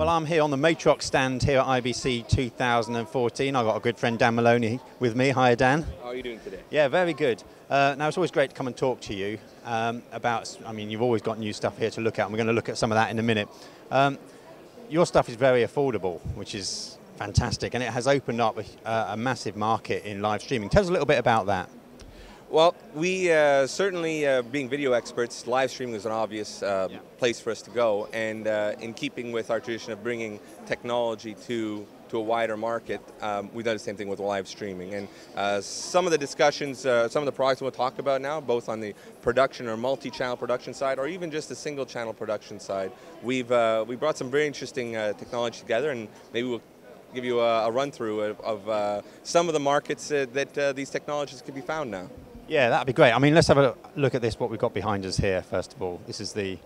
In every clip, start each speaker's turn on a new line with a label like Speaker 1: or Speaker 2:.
Speaker 1: Well, I'm here on the Matrox stand here at IBC 2014. I've got a good friend, Dan Maloney, with me. Hi, Dan.
Speaker 2: How are you doing today?
Speaker 1: Yeah, very good. Now, it's always great to come and talk to you about, I mean, you've always got new stuff here to look at, and we're going to look at some of that in a minute. Your stuff is very affordable, which is fantastic, and it has opened up a massive market in live streaming. Tell us a little bit about that.
Speaker 2: Well, we certainly, being video experts, live streaming is an obvious place for us to go, and in keeping with our tradition of bringing technology to a wider market, we've done the same thing with live streaming. And some of the discussions, some of the products we'll talk about now, both on the production or multi-channel production side, or even just the single-channel production side, we brought some very interesting technology together, and maybe we'll give you a run-through of some of the markets that these technologies can be found now.
Speaker 1: Yeah, that'd be great. I mean, let's have a look at this, what we've got behind us here, first of all. This is the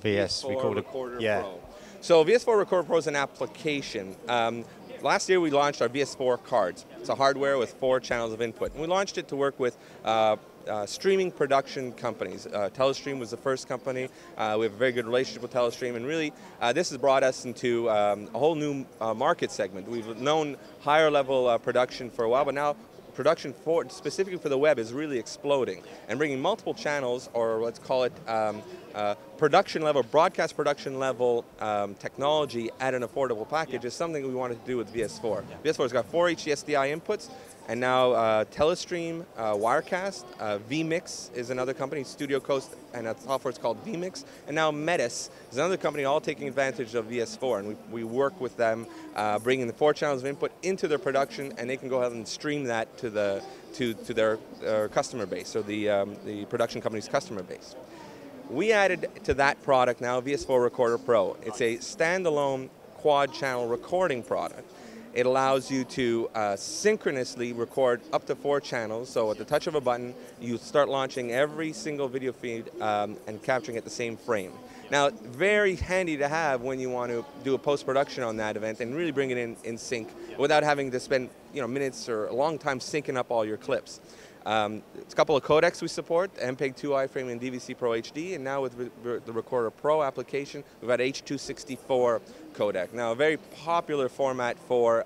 Speaker 1: VS4RecorderPro.
Speaker 2: Pro. So VS4RecorderPro is an application. Last year we launched our VS4 cards. It's a hardware with 4 channels of input. And we launched it to work with streaming production companies. Telestream was the first company. We have a very good relationship with Telestream, and really this has brought us into a whole new market segment. We've known higher level production for a while, but now production specifically for the web is really exploding, and bringing multiple channels, or let's call it production level, broadcast production level technology at an affordable package is something we wanted to do with VS4. VS4's got 4 HDSDI inputs, and now Telestream, Wirecast, vMix is another company, Studio Coast, and that software is called vMix, and now Metis is another company all taking advantage of VS4, and we work with them, bringing the 4 channels of input into their production, and they can go ahead and stream that to their customer base, or the production company's customer base. We added to that product now VS4RecorderPro. It's a standalone quad channel recording product. It allows you to synchronously record up to 4 channels, so at the touch of a button, you start launching every single video feed and capturing at the same frame. Now, very handy to have when you want to do a post-production on that event and really bring it in sync without having to spend minutes or a long time syncing up all your clips. It's a couple of codecs we support, MPEG-2 iframe and DVC Pro HD, and now with the Recorder Pro application, we've got H.264 codec. Now, a very popular format for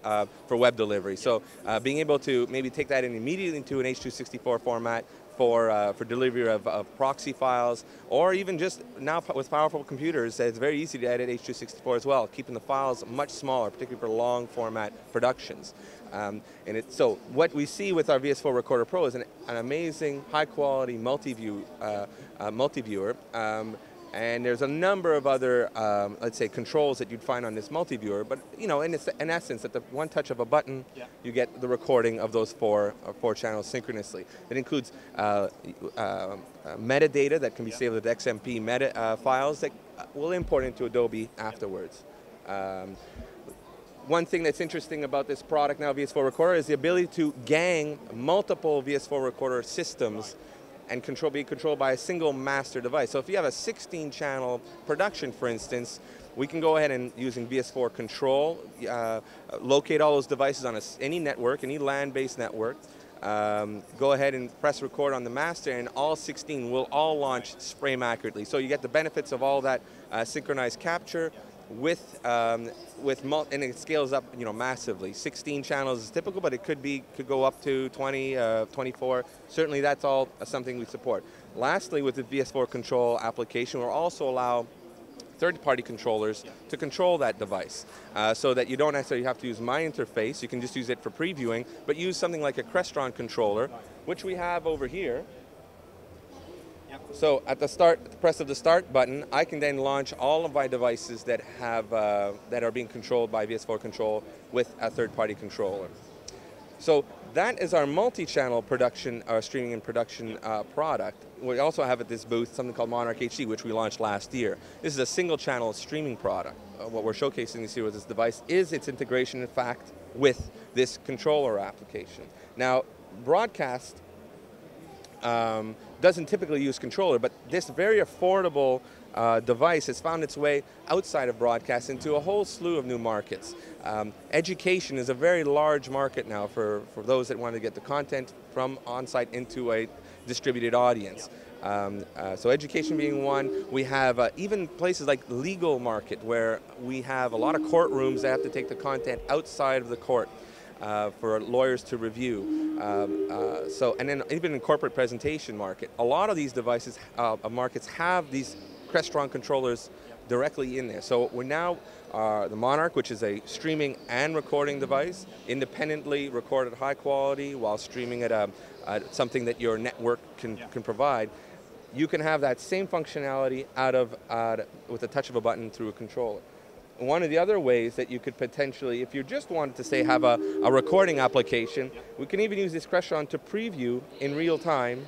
Speaker 2: web delivery. So being able to maybe take that in immediately into an H.264 format for delivery of proxy files, or even just now with powerful computers, it's very easy to edit H.264 as well, keeping the files much smaller, particularly for long format productions. So what we see with our VS4RecorderPro is an amazing, high-quality multi-viewer, and there's a number of other, let's say, controls that you'd find on this multi-viewer. But in essence, at the one touch of a button, you get the recording of those four channels synchronously. It includes metadata that can be saved with XMP files that we'll import into Adobe afterwards. One thing that's interesting about this product now, VS4 Recorder, is the ability to gang multiple VS4 Recorder systems and be controlled by a single master device. So if you have a 16-channel production, for instance, we can go ahead and, using VS4 Control, locate all those devices on any network, any LAN-based network, go ahead and press record on the master, and all 16 will all launch frame accurately. So you get the benefits of all that synchronized capture, and it scales up, massively. 16 channels is typical, but it could go up to 20, 24. Certainly, that's all something we support. Lastly, with the VS4 Control application, we'll also allow third-party controllers to control that device, so that you don't necessarily have to use my interface. You can just use it for previewing, but use something like a Crestron controller, which we have over here. So at the press of the start button, I can then launch all of my devices that are being controlled by VS4 Control with a third-party controller. So that is our multi-channel production, streaming and production product. We also have at this booth something called Monarch HD, which we launched last year. This is a single-channel streaming product. What we're showcasing this year with this device is its integration, in fact, with this controller application. Now, broadcast doesn't typically use controller, but this very affordable device has found its way outside of broadcast into a whole slew of new markets. Education is a very large market now for those that want to get the content from on-site into a distributed audience. So education being one. We have even places like legal market where we have a lot of courtrooms that have to take the content outside of the court for lawyers to review. And then even in corporate presentation market, a lot of these devices, markets have these Crestron controllers directly in there. So we're now, the Monarch, which is a streaming and recording device, independently record at high quality while streaming at something that your network can provide. You can have that same functionality with the touch of a button through a controller. One of the other ways that you could potentially, if you just wanted to say have a recording application, we can even use this Crestron to preview in real time,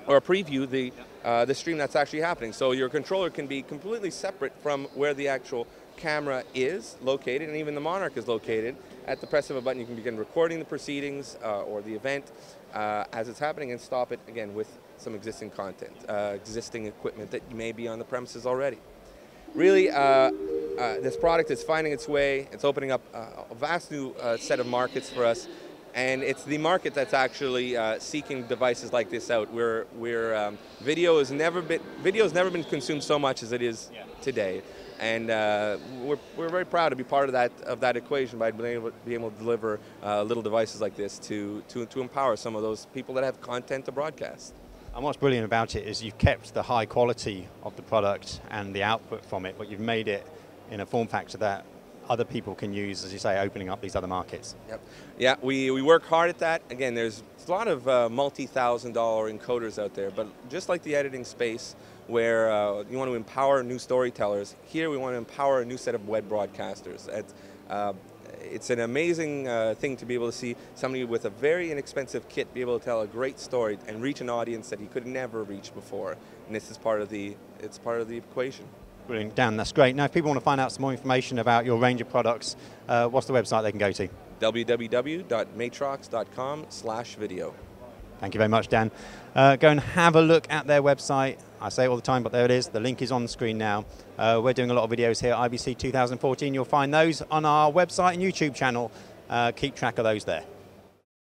Speaker 2: or preview the stream that's actually happening. So your controller can be completely separate from where the actual camera is located, and even the Monarch is located. At the press of a button, you can begin recording the proceedings or the event as it's happening, and stop it again with some existing content, existing equipment that may be on the premises already. Really, this product is finding its way. It's opening up a vast new set of markets for us, and it's the market that's actually seeking devices like this out. Video has never been consumed so much as it is today, and we're very proud to be part of that equation by being able to deliver little devices like this to empower some of those people that have content to broadcast.
Speaker 1: And what's brilliant about it is you've kept the high quality of the product and the output from it, but you've made it in a form factor that other people can use, as you say, opening up these other markets.
Speaker 2: Yep. Yeah, we work hard at that. Again, there's a lot of multi-$1,000 encoders out there, but just like the editing space where you want to empower new storytellers, here we want to empower a new set of web broadcasters. It's an amazing thing to be able to see somebody with a very inexpensive kit be able to tell a great story and reach an audience that he could never reach before. And this is part of the equation.
Speaker 1: Brilliant, Dan, that's great. Now, if people want to find out some more information about your range of products, what's the website they can go to?
Speaker 2: www.matrox.com/video.
Speaker 1: Thank you very much, Dan. Go and have a look at their website. I say it all the time, but there it is. The link is on the screen now. We're doing a lot of videos here at IBC 2014. You'll find those on our website and YouTube channel. Keep track of those there.